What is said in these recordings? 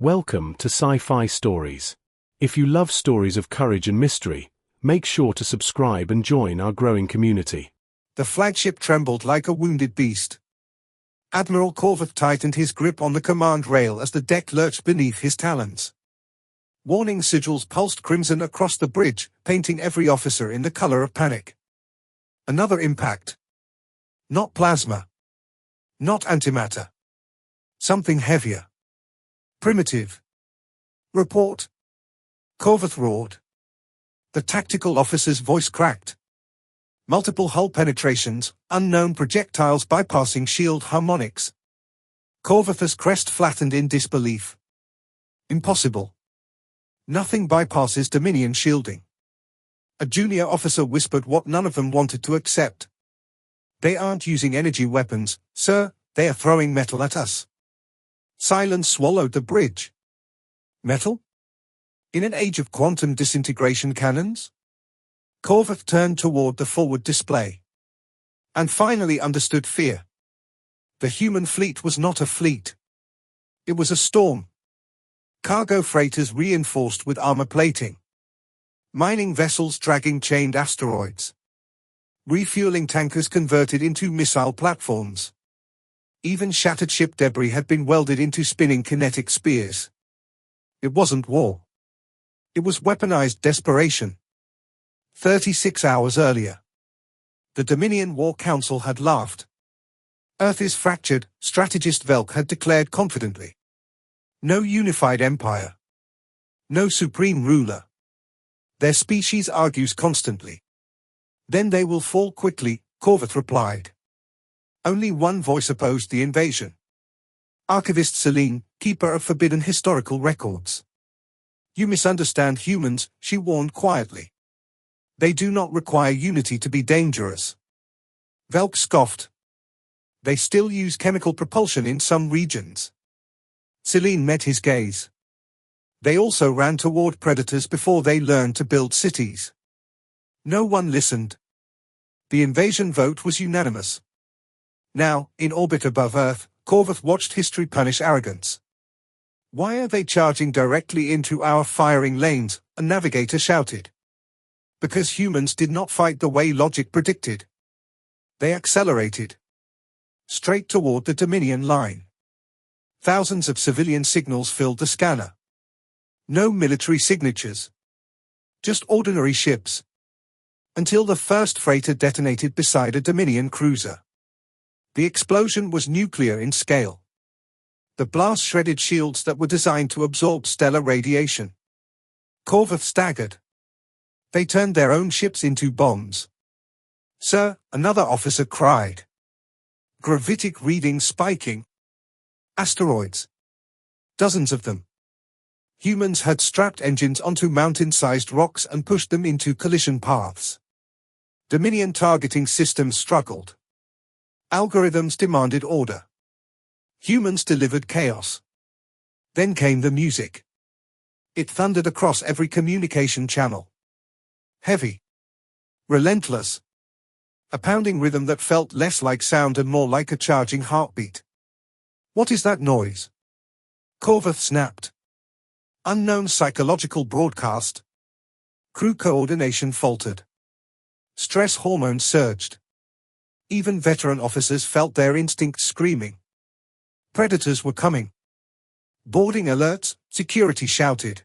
Welcome to Sci-Fi Stories. If you love stories of courage and mystery, make sure to subscribe and join our growing community. The flagship trembled like a wounded beast. Admiral Corvath tightened his grip on the command rail as the deck lurched beneath his talons. Warning sigils pulsed crimson across the bridge, painting every officer in the color of panic. Another impact. Not plasma. Not antimatter. Something heavier. Primitive. Report. Corvath roared. The tactical officer's voice cracked. Multiple hull penetrations, unknown projectiles bypassing shield harmonics. Corvath's crest flattened in disbelief. Impossible. Nothing bypasses Dominion shielding. A junior officer whispered what none of them wanted to accept. They aren't using energy weapons, sir, they are throwing metal at us. Silence swallowed the bridge. Metal? In an age of quantum disintegration cannons? Corvath turned toward the forward display. And finally understood fear. The human fleet was not a fleet. It was a storm. Cargo freighters reinforced with armor plating. Mining vessels dragging chained asteroids. Refueling tankers converted into missile platforms. Even shattered ship debris had been welded into spinning kinetic spears. It wasn't war. It was weaponized desperation. 36 hours earlier, the Dominion War Council had laughed. Earth is fractured, strategist Velk had declared confidently. No unified empire. No supreme ruler. Their species argues constantly. Then they will fall quickly, Corvath replied. Only one voice opposed the invasion. Archivist Celine, keeper of forbidden historical records. You misunderstand humans, she warned quietly. They do not require unity to be dangerous. Velk scoffed. They still use chemical propulsion in some regions. Celine met his gaze. They also ran toward predators before they learned to build cities. No one listened. The invasion vote was unanimous. Now, in orbit above Earth, Corvath watched history punish arrogance. Why are they charging directly into our firing lanes? A navigator shouted. Because humans did not fight the way logic predicted. They accelerated. Straight toward the Dominion line. Thousands of civilian signals filled the scanner. No military signatures. Just ordinary ships. Until the first freighter detonated beside a Dominion cruiser. The explosion was nuclear in scale. The blast shredded shields that were designed to absorb stellar radiation. Corvath staggered. They turned their own ships into bombs. Sir, another officer cried. Gravitic readings spiking. Asteroids. Dozens of them. Humans had strapped engines onto mountain-sized rocks and pushed them into collision paths. Dominion targeting systems struggled. Algorithms demanded order. Humans delivered chaos. Then came the music. It thundered across every communication channel. Heavy. Relentless. A pounding rhythm that felt less like sound and more like a charging heartbeat. What is that noise? Corvath snapped. Unknown psychological broadcast. Crew coordination faltered. Stress hormones surged. Even veteran officers felt their instincts screaming. Predators were coming. Boarding alerts, security shouted.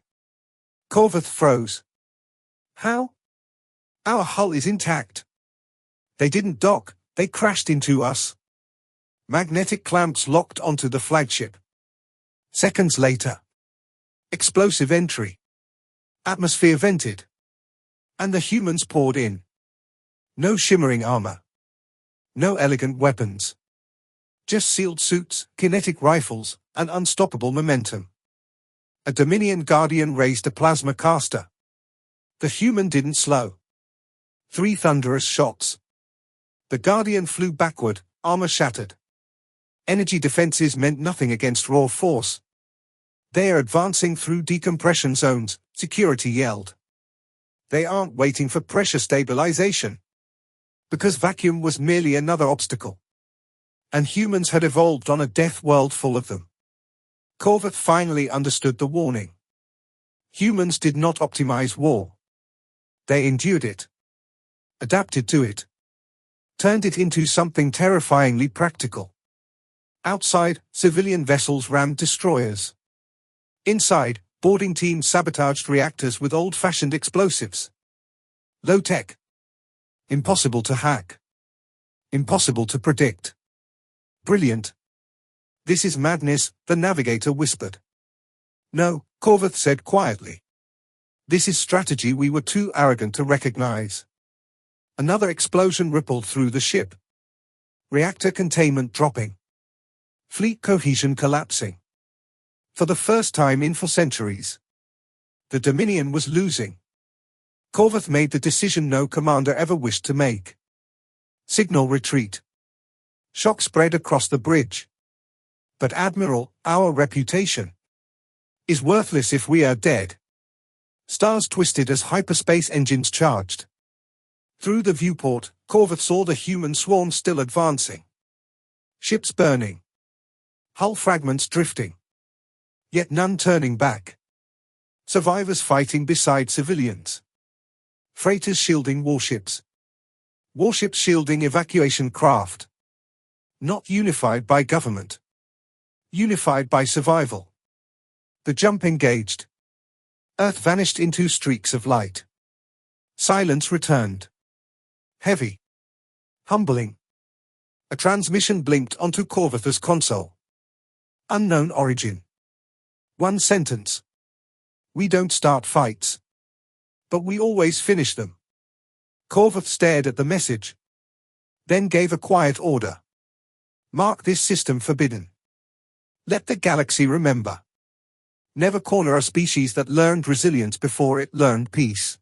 Corvath froze. How? Our hull is intact. They didn't dock, they crashed into us. Magnetic clamps locked onto the flagship. Seconds later. Explosive entry. Atmosphere vented. And the humans poured in. No shimmering armor. No elegant weapons. Just sealed suits, kinetic rifles, and unstoppable momentum. A Dominion Guardian raised a plasma caster. The human didn't slow. 3 thunderous shots. The Guardian flew backward, armor shattered. Energy defenses meant nothing against raw force. They are advancing through decompression zones, security yelled. They aren't waiting for pressure stabilization. Because vacuum was merely another obstacle. And humans had evolved on a death world full of them. Corvath finally understood the warning. Humans did not optimize war. They endured it. Adapted to it. Turned it into something terrifyingly practical. Outside, civilian vessels rammed destroyers. Inside, boarding teams sabotaged reactors with old-fashioned explosives. Low-tech. Impossible to hack. Impossible to predict. Brilliant. This is madness, the navigator whispered. No, Corvath said quietly. This is strategy we were too arrogant to recognize. Another explosion rippled through the ship. Reactor containment dropping. Fleet cohesion collapsing. For the first time for centuries. The Dominion was losing. Corvath made the decision no commander ever wished to make. Signal retreat. Shock spread across the bridge. But Admiral, our reputation is worthless if we are dead. Stars twisted as hyperspace engines charged. Through the viewport, Corvath saw the human swarm still advancing. Ships burning. Hull fragments drifting. Yet none turning back. Survivors fighting beside civilians. Freighters shielding warships. Warships shielding evacuation craft. Not unified by government. Unified by survival. The jump engaged. Earth vanished into streaks of light. Silence returned. Heavy. Humbling. A transmission blinked onto Corvath's console. Unknown origin. One sentence. We don't start fights. But we always finish them. Corvath stared at the message. Then gave a quiet order. Mark this system forbidden. Let the galaxy remember. Never corner a species that learned resilience before it learned peace.